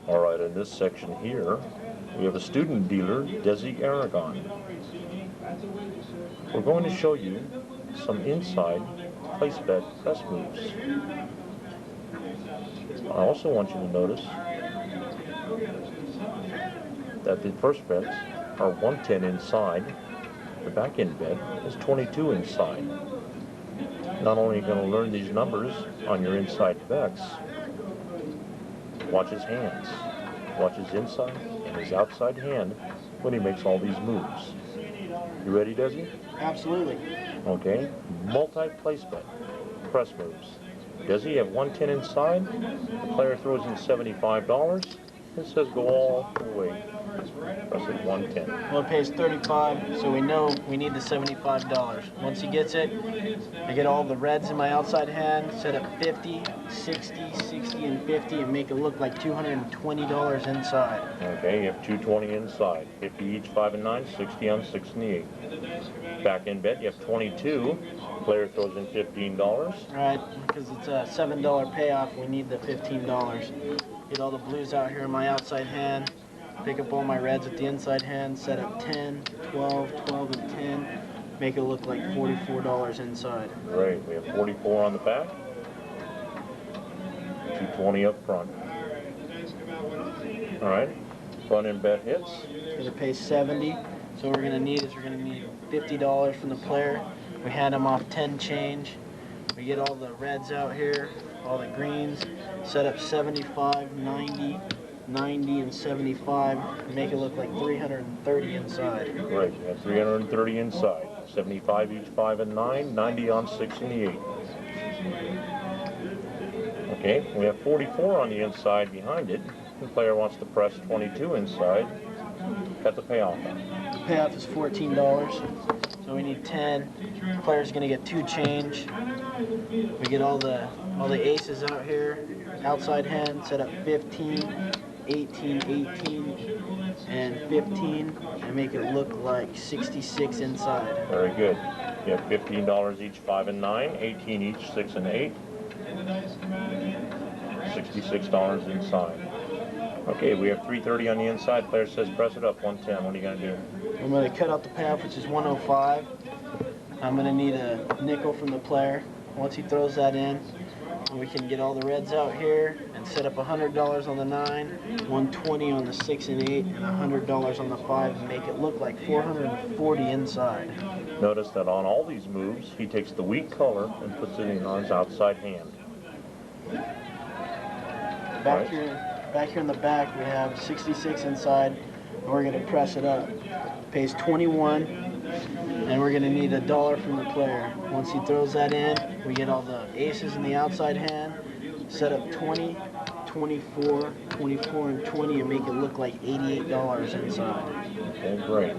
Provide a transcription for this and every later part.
All right, in this section here, we have a student dealer, Desi Aragon. We're going to show you some inside place bet press moves. I also want you to notice that the first bets are 110 inside. The back end bet is 22 inside. Not only are you going to learn these numbers on your inside bets, watch his hands. Watch his inside and his outside hand when he makes all these moves. You ready, Desi? Absolutely. Okay. Multi-place bet. Press moves. Does he have 110 inside? The player throws in $75. It says go all the way. Press it 110. Well, it pays 35, so we know we need the $75. Once he gets it, I get all the reds in my outside hand, set up 50, 60, 60, and 50, and make it look like $220 inside. Okay, you have 220 inside. 50 each, 5 and 9, 60 on 6 and the 8. Back end bet, you have 22. Player throws in $15. Right, because it's a $7 payoff, we need the $15. Get all the blues out here in my outside hand, pick up all my reds at the inside hand, set up 10, 12, 12, and 10, make it look like $44 inside. Great, we have 44 on the back, 220 up front. All right, front end bet hits. It's going to pay 70, so what we're going to need is we're going to need $50 from the player. We hand him off 10 change. We get all the reds out here, all the greens, set up 75, 90, 90, and 75, make it look like 330 inside. Great, you have 330 inside. 75 each, 5 and 9, 90 on 6 and the 8. Okay, we have 44 on the inside behind it. The player wants to press 22 inside. Got the payoff. The payoff is $14, so we need 10. The player's going to get 2 change. We get all the aces out here, outside hand, set up 15, 18, 18, and 15, and make it look like 66 inside. Very good. You have $15 each, 5 and 9, 18 each, 6 and 8. $66 inside. Okay, we have 330 on the inside. Player says press it up, 110. What are you going to do? I'm going to cut out the payoff, which is 105. I'm going to need a nickel from the player. Once he throws that in, we can get all the reds out here and set up $100 on the 9, 120 on the 6 and 8, and $100 on the 5, and make it look like 440 inside. Notice that on all these moves, he takes the weak color and puts it in on his outside hand. Back here in the back, we have 66 inside, and we're going to press it up. It pays 21, and we're going to need $1 from the player. Once he throws that in, we get all the aces in the outside hand, set up 20, 24, 24, and 20, and make it look like $88 inside. Okay, great.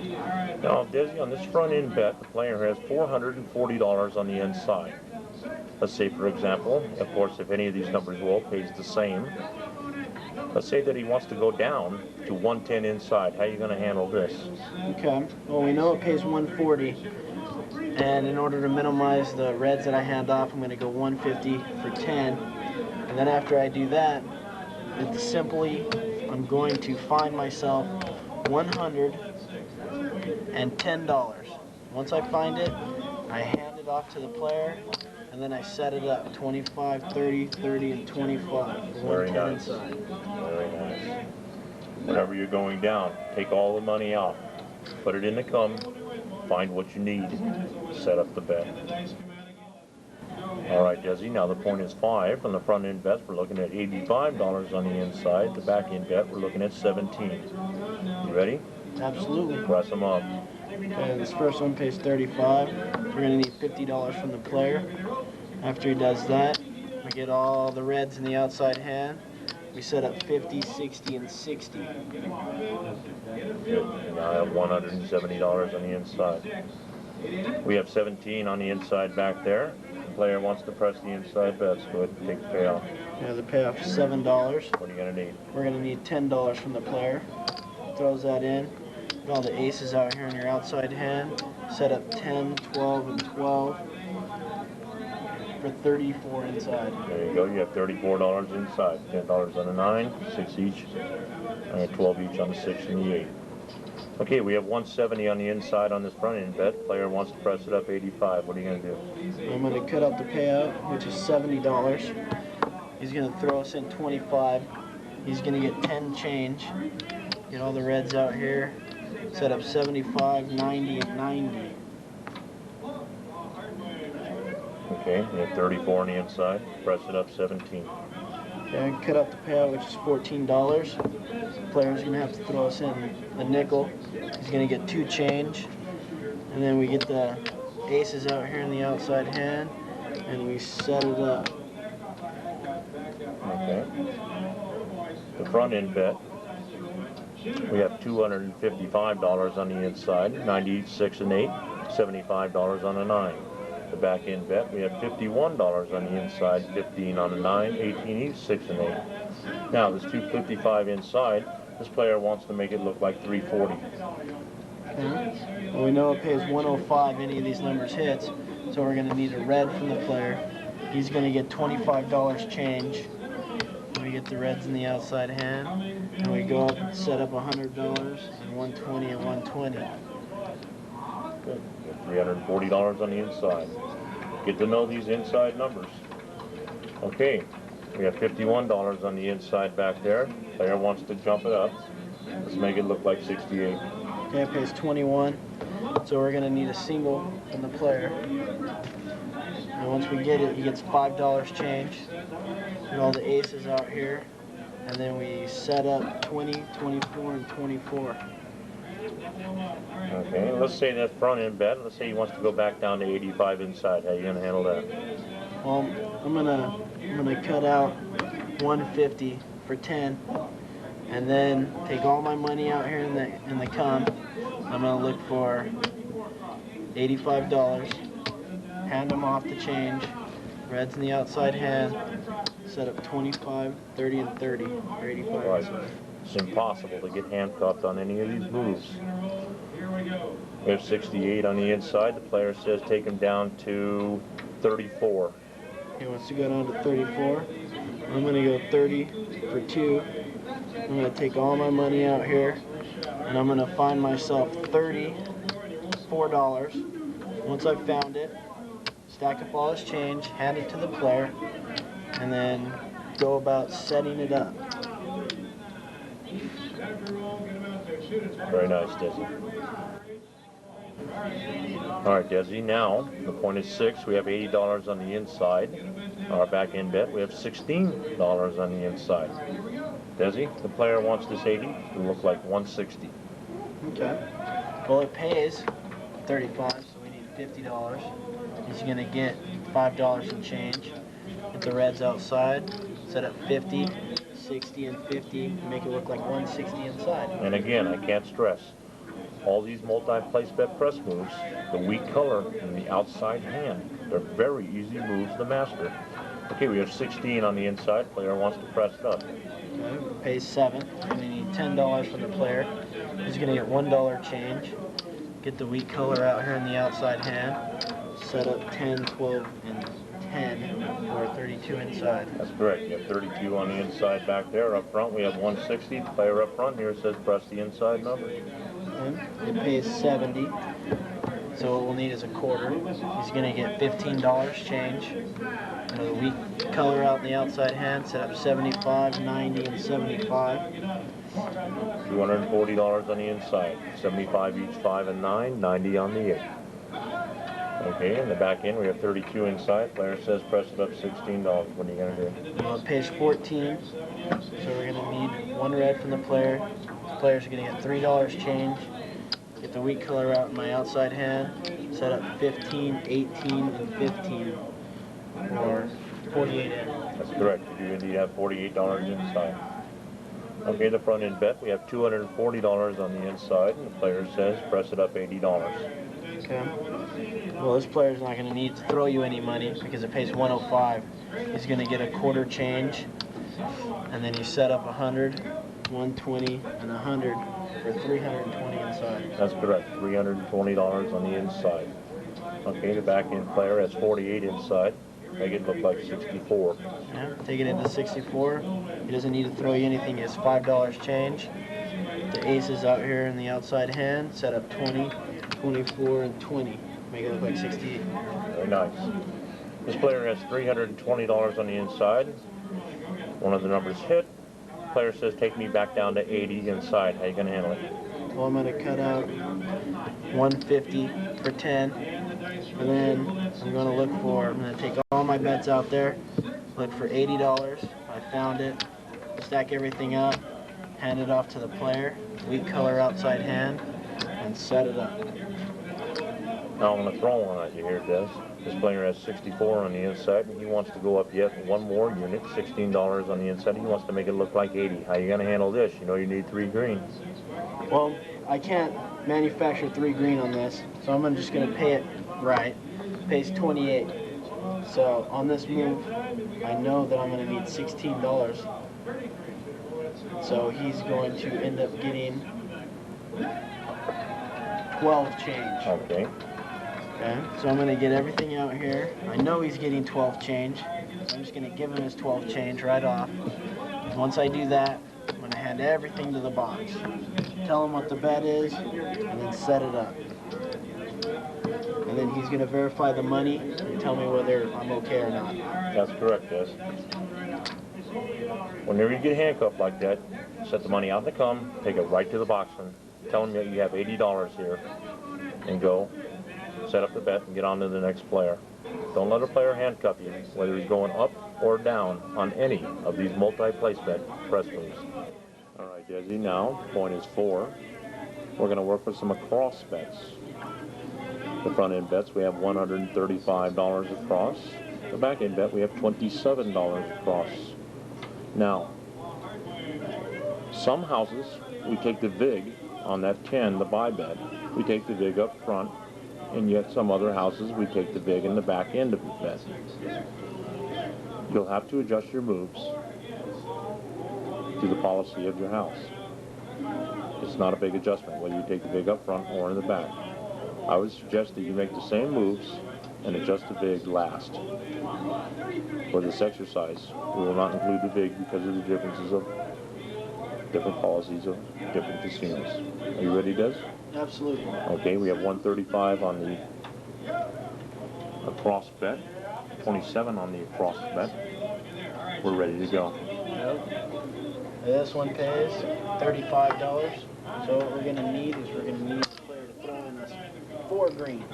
Now, Desi, on this front end bet, the player has $440 on the inside. Let's say, for example, of course, if any of these numbers roll, pays the same. Let's say that he wants to go down to 110 inside. How are you going to handle this? Okay. Well, we know it pays 140, and in order to minimize the reds that I hand off, I'm going to go 150 for 10. And then after I do that, it's simply, I'm going to find myself $110. Once I find it, I hand it off to the player, and then I set it up 25, 30, 30, and 25 for 110 inside. Very nice. Whenever you're going down, take all the money out, put it in the cum, find what you need, set up the bet. All right, Desi, now the point is 5. On the front end bet, we're looking at $85 on the inside. The back end bet, we're looking at 17. You ready? Absolutely. Press them up. Okay, this first one pays 35. We're going to need $50 from the player. After he does that, we get all the reds in the outside hand. We set up 50, 60, and 60. Good. Now I have $170 on the inside. We have 17 on the inside back there. The player wants to press the inside bets. Go ahead and take the payoff. Yeah, the payoff is $7. What are you going to need? We're going to need $10 from the player. Throws that in. Get all the aces out here in your outside hand. Set up 10, 12, and 12. for 34 inside. There you go. You have $34 inside. $10 on the 9, 6 each, and 12 each on the 6 and the 8. Okay, we have 170 on the inside on this front end bet. Player wants to press it up 85. What are you going to do? I'm going to cut out the payout, which is $70. He's going to throw us in 25. He's going to get 10 change. Get all the reds out here. Set up 75, 90, and 90. Okay, you have 34 on the inside. Press it up 17. Okay, cut out the payout, which is $14. Player's going to have to throw us in a nickel. He's going to get 2 change. And then we get the aces out here in the outside hand, and we set it up. Okay. The front end bet, we have $255 on the inside, 90 each, 6 and 8, $75 on a 9. The back end bet, we have $51 on the inside, 15 on a 9, 18 each, 6 and 8. Now this 255 inside, this player wants to make it look like 340. Okay. Well, we know it pays 105 any of these numbers hits, so we're going to need a red from the player. He's going to get $25 change. We get the reds in the outside hand, and we go up and set up $100 and 120 and 120. Good. $340 on the inside. Get to know these inside numbers. Okay, we have $51 on the inside back there. Player wants to jump it up. Let's make it look like 68. Okay, it pays 21, so we're going to need a single from the player. And once we get it, he gets $5 change. Get all the aces out here, and then we set up 20, 24, and 24. Okay, let's say that front end bet, let's say he wants to go back down to 85 inside. How are you going to handle that? Well, I'm gonna cut out 150 for 10, and then take all my money out here in the comp. I'm gonna look for $85. Hand them off the change. Reds in the outside hand. Set up 25, 30, and 30 for 85 Right. inside. It's impossible to get handcuffed on any of these moves. We have 68 on the inside. The player says take him down to 34. He wants to go down to 34. I'm going to go 30 for 2. I'm going to take all my money out here, and I'm going to find myself $34. Once I've found it, stack up all his change, hand it to the player, and then go about setting it up. Very nice, Desi. All right, Desi, now the point is 6. We have $80 on the inside. Our back end bet, we have $16 on the inside. Desi, the player wants this 80 to look like 160. Okay. Well, it pays 35, so we need $50. He's going to get $5 in change. Get the reds outside. Set up 50, 60, and 50. Make it look like 160 inside. And again, I can't stress, all these multi-place bet press moves, the weak color and the outside hand, they're very easy moves to master. Okay, we have 16 on the inside. Player wants to press it up. Okay. Pays 7. We're going to need $10 from the player. He's going to get $1 change. Get the weak color out here in the outside hand. Set up 10, 12, and 10 for 32 inside. That's correct. You have 32 on the inside back there. Up front, we have 160. The player up front here says press the inside number. Okay. It pays 70. So what we'll need is a quarter. He's going to get $15 change. The weak color out in the outside hand. Set up 75, 90, and 75. $240 on the inside. 75 each, 5 and 9. 90 on the 8. Okay, in the back end, we have 32 inside. Player says press it up $16. What are you going to do? Well, it pays 14. So we're going to need 1 red from the player. The player's going to get $3 change. Get the weak color out in my outside hand. Set up 15, 18, and 15 for 48 in. That's correct. You do indeed have $48 inside. Okay, the front end bet, we have $240 on the inside, and the player says press it up $80. Okay. Well, this player's not going to need to throw you any money because it pays 105. He's going to get a quarter change, and then you set up 100, 120, and 100 for 320 inside. That's correct. $320 on the inside. Okay, the back end player has 48 inside. make it look like 64. Yeah, take it into 64. He doesn't need to throw you anything. It's $5 change. The aces out here in the outside hand. Set up 20, 24, and 20. Make it look like 68. Very nice. This player has $320 on the inside. One of the numbers hit. Player says, take me back down to 80 inside. How you going to handle it? Well, I'm going to cut out 150 for 10. And then I'm going to take all my bets out there, look for $80. I found it. Stack everything up, hand it off to the player, weak color outside hand, and set it up. Now I'm going to throw one at you here, Des. This player has 64 on the inside, and he wants to go up yet one more unit, $16 on the inside. He wants to make it look like 80. How you going to handle this? You know you need 3 green. Well, I can't manufacture 3 green on this, so I'm just going to pay it right. Pays 28. So on this move, I know that I'm going to need $16. So he's going to end up getting 12 change. Okay. Okay, so I'm going to get everything out here. I know he's getting 12 change. So I'm just going to give him his 12 change right off. Once I do that, I'm going to hand everything to the box. Tell him what the bet is, and then set it up. And then he's going to verify the money and tell me whether I'm okay or not. That's correct, Des. Whenever you get handcuffed like that, set the money out in the come, take it right to the boxman, tell him that you have $80 here, and go set up the bet and get on to the next player. Don't let a player handcuff you, whether he's going up or down on any of these multi-place bet press moves. All right, Desi, now point is 4. We're going to work with some across bets. The front end bets, we have $135 across. The back end bet, we have $27 across. Now, some houses, we take the vig on that 10, the buy bet. We take the vig up front, and yet some other houses, we take the vig in the back end of the bet. You'll have to adjust your moves to the policy of your house. It's not a big adjustment, whether you take the vig up front or in the back. I would suggest that you make the same moves and adjust the vig last. For this exercise, we will not include the vig because of the differences of different policies of different casinos. Are you ready, Des? Absolutely. Okay, we have 135 on the across bet, 27 on the across bet. We're ready to go. Yep. This one pays $35. So what we're going to need is the player to throw in us 4 greens.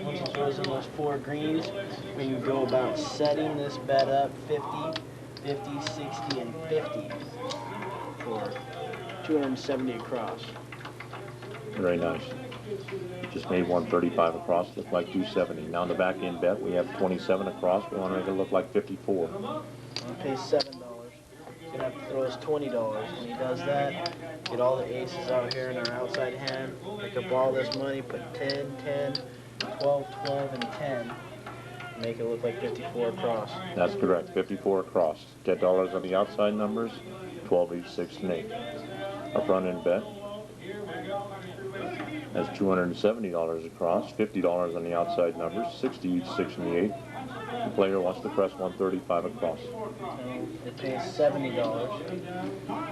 Once he throws in those 4 greens, we can go about setting this bet up 50, 50, 60, and 50 for 270 across. Very nice. Just made 135 across, look like 270. Now on the back end bet, we have 27 across. We want to make it look like 54. He pays $7. He's going to have to throw us $20. When he does that, get all the aces out here in our outside hand, pick up all this money, put 10, 10, 12, 12, and 10. Make it look like 54 across. That's correct, 54 across. $10 on the outside numbers, 12 each, 6 and 8. Our front end bet has $270 across, $50 on the outside numbers, 60 each, 6 and 8. The player wants to press 135 across. It pays $70,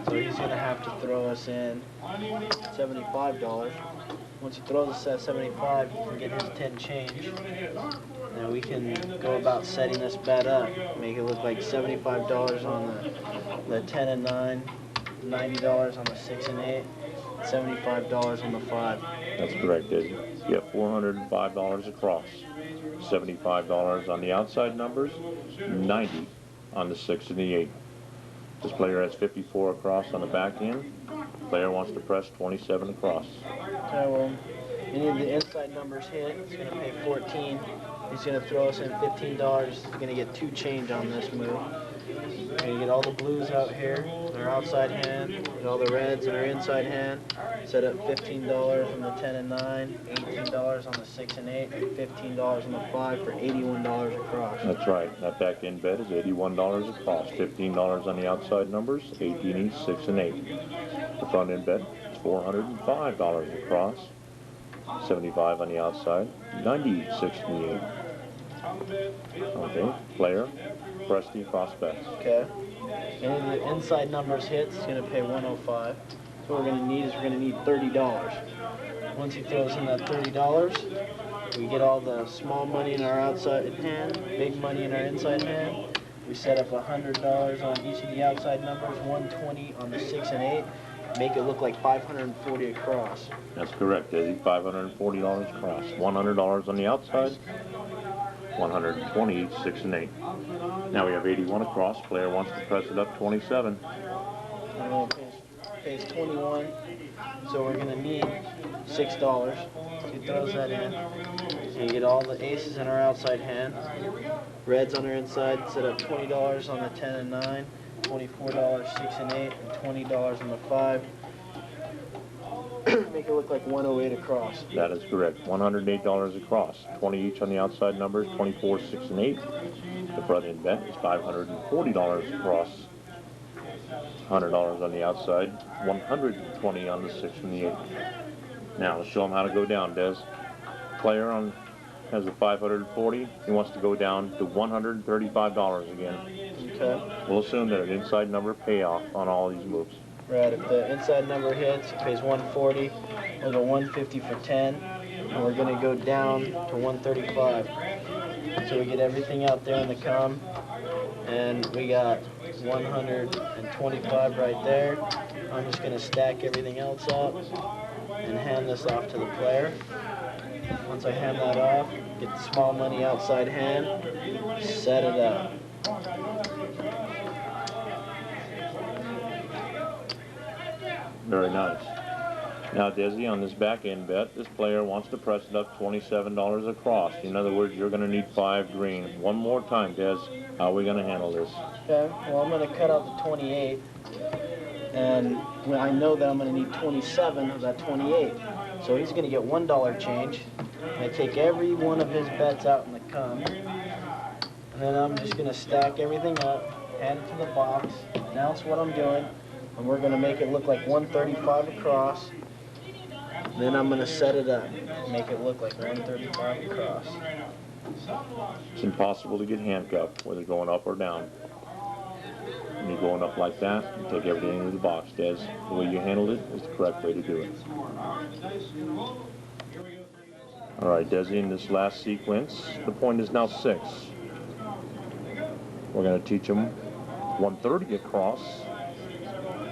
so he's going to have to throw us in $75. Once he throws us at 75, he can get his 10 change. Now we can go about setting this bet up, make it look like $75 on the 10 and 9, $90 on the 6 and 8, $75 on the 5. That's correct, Dizzy. You have $405 across, $75 on the outside numbers, $90 on the 6 and the 8. This player has 54 across on the back end. The player wants to press 27 across. Okay, well, any of the inside numbers hit, it's going to pay 14. He's going to throw us in $15. He's going to get 2 change on this move. We're going to get all the blues out here, our outside hand, get all the reds in our inside hand, set up $15 on the 10 and 9, $18 on the 6 and 8, and $15 on the 5 for $81 across. That's right. That back end bet is $81 across, $15 on the outside numbers, 18 each, 6 and 8. The front end bet is $405 across, 75 on the outside, 90 each, 6 and 8. Okay, player, press the across bets. Okay. Any of the inside numbers hits, he's going to pay 105. So what we're going to need is we're going to need $30. Once he throws in that $30, we get all the small money in our outside hand, big money in our inside hand. We set up $100 on each of the outside numbers, 120 on the 6 and 8. Make it look like 540 across. That's correct, Desi. $540 across. $100 on the outside, 120 each, 6 and 8. Now we have 81 across. Player wants to press it up 27. Pays 21, so we're gonna need $6. So he throws that in. So you get all the aces in our outside hand. Reds on our inside, set up $20 on the 10 and 9, $24, 6 and 8, and $20 on the 5. Make it look like 108 across. That is correct. $108 across. 20 each on the outside numbers, 24, 6 and 8. The front end bet is $540 across. $100 on the outside, 120 on the 6 and the 8. Now let's show him how to go down, Des. Player has a 540. He wants to go down to $135 again. Okay. We'll assume that an inside number payoff on all these moves. Right, if the inside number hits, it pays 140. We'll go 150 for 10. And we're going to go down to 135. So we get everything out there in the come. And we got 125 right there. I'm just going to stack everything else up and hand this off to the player. Once I hand that off, get the small money outside hand, set it up. Very nice. Now, Desi, on this back end bet, this player wants to press it up $27 across. In other words, you're going to need 5 green. One more time, Des. How are we going to handle this? Okay, well, I'm going to cut out the 28. And I know that I'm going to need 27 of that 28. So he's going to get $1 change. I take every one of his bets out in the come. And then I'm just going to stack everything up, hand it to the box, announce what I'm doing, and we're going to make it look like 135 across. Then I'm going to set it up, make it look like 135 across. It's impossible to get handcuffed, whether going up or down. When you're going up like that, you take everything into the box, Des. The way you handled it is the correct way to do it. All right, Desi, in this last sequence, the point is now 6. We're going to teach him 130 across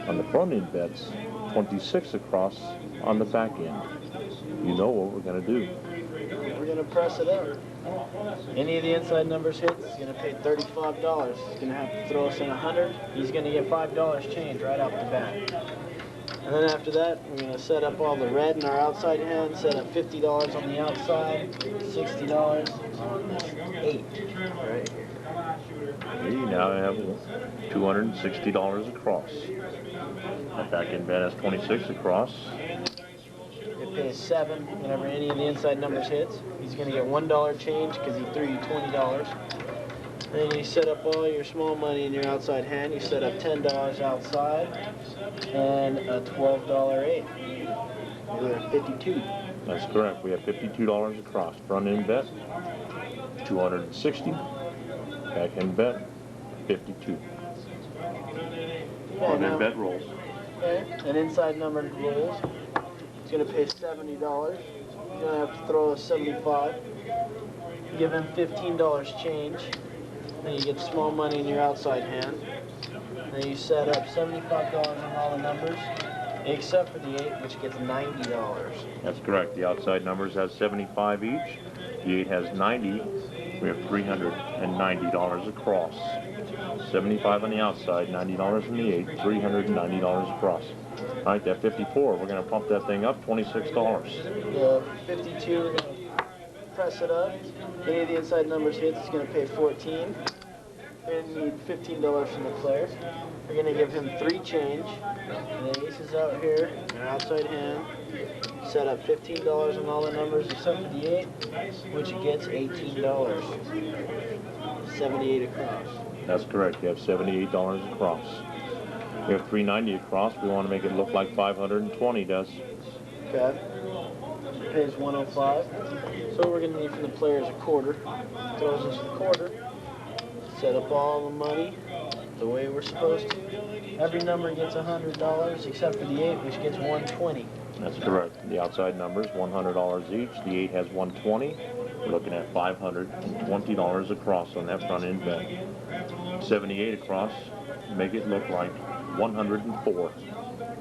on the front end bets, 26 across on the back end. You know what we're going to do. We're going to press it up. Any of the inside numbers hits, he's going to pay $35. He's going to have to throw us in 100. He's going to get $5 change right off the bat. And then after that, we're going to set up all the red in our outside hand, set up $50 on the outside, $60 on the 8 right here. Okay, now I have $260 across. That back end bet has 26 across. It pays 7 whenever any of the inside numbers hits. He's going to get $1 change because he threw you $20. Then you set up all your small money in your outside hand. You set up $10 outside and a $12 8. We're at 52. That's correct. We have $52 across. Front end bet, 260. Back end bet, 52. Front end bet rolls. Okay, an inside number rolls. He's going to pay $70. He's going to have to throw a 75. Give him $15 change. Then you get small money in your outside hand. Then you set up $75 on all the numbers, except for the 8, which gets $90. That's correct. The outside numbers have 75 each. The 8 has 90. We have $390 across. 75 on the outside, $90 on the 8, $390 across. All right, that 54, we're going to pump that thing up, $26. The 52, we're going to press it up. Any of the inside numbers hits, it's going to pay 14. We're going to need $15 from the player. We're going to give him 3 change. And the ace is out here, our outside hand. Set up $15 on all the numbers except for the 8, which gets $18. 78 across. That's correct. You have $78 across. We have $390 across. We want to make it look like 520 does. Okay. pays 105. So what we're going to need from the player is a quarter. Throws us the quarter. Set up all the money the way we're supposed to. Every number gets $100 except for the 8, which gets 120. That's correct. The outside numbers, $100 each. The 8 has 120. We're looking at $520 across on that front end bet. 78 across, make it look like 104.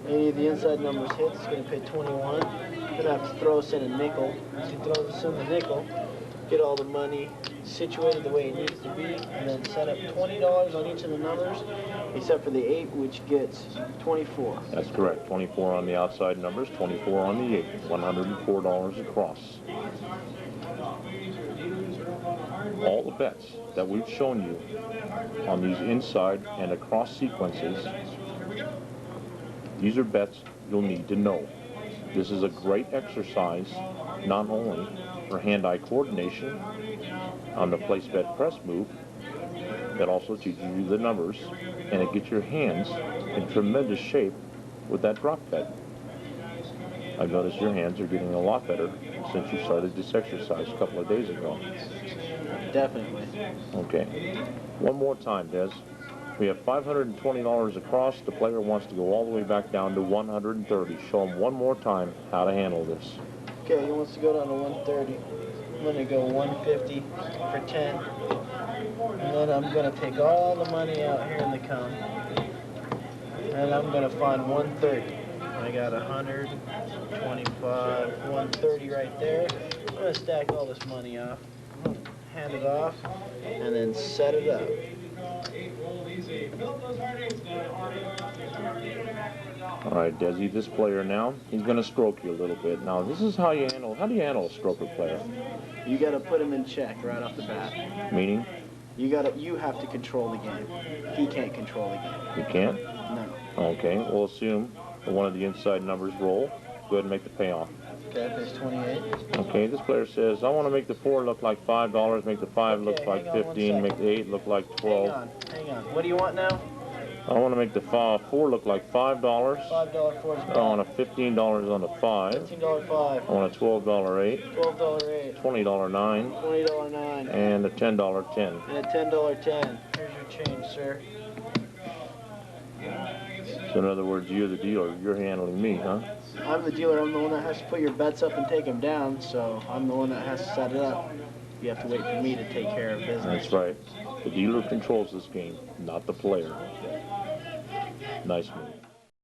Any of the inside numbers hits, it's going to pay 21. Going to have to throw us in a nickel. Once he throws us in the nickel, get all the money situated the way it needs to be, and then set up $20 on each of the numbers, except for the 8, which gets 24. That's correct. 24 on the outside numbers, 24 on the 8. $104 across. All the bets that we've shown you on these inside and across sequences, these are bets you'll need to know. This is a great exercise, not only for hand-eye coordination on the place bet press move, that also teaches you the numbers, and it gets your hands in tremendous shape with that drop bet. I've noticed your hands are getting a lot better since you started this exercise a couple of days ago. Definitely. Okay. One more time, Des. We have $520 across. The player wants to go all the way back down to 130. Show him one more time how to handle this. Okay, he wants to go down to 130. I'm going to go 150 for 10. And then I'm going to take all the money out here in the count. And I'm going to find 130. I got 125, 130 right there. I'm going to stack all this money off. Hand it off, and then set it up. All right, Desi, this player now, he's going to stroke you a little bit. Now, this is how you handle, how do you handle a stroker player? You got to put him in check right off the bat. Meaning? You have to control the game. He can't control the game. You can't? No. Okay, we'll assume that one of the inside numbers roll. Go ahead and make the payoff. Okay, that's 28. Okay, this player says, I want to make the 4 look like $5, make the 5 look like hang on 15, one make the 8 look like 12. Hang on. What do you want now? I want to make the 4 look like $5. $5 for I want a $15 on the 5. $15 5. I want a $12 8. $12 8. $20 9. $20 9. And a $10 10. And a $10 10. Here's your change, sir. So in other words, you're the dealer. You're handling me, huh? I'm the dealer. I'm the one that has to put your bets up and take them down, so I'm the one that has to set it up. You have to wait for me to take care of business. That's right. The dealer controls this game, not the player. Nice move.